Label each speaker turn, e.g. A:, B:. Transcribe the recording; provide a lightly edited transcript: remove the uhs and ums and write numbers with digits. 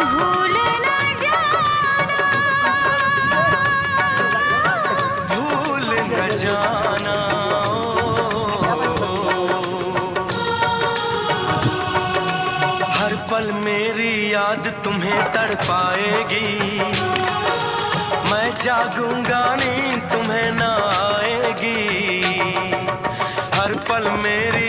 A: भूल न जाना,
B: भूल न जाना। हर पल मेरी याद तुम्हें तड़पाएगी, मैं जागूंगा नींद तुम्हें ना आएगी। हर पल मेरी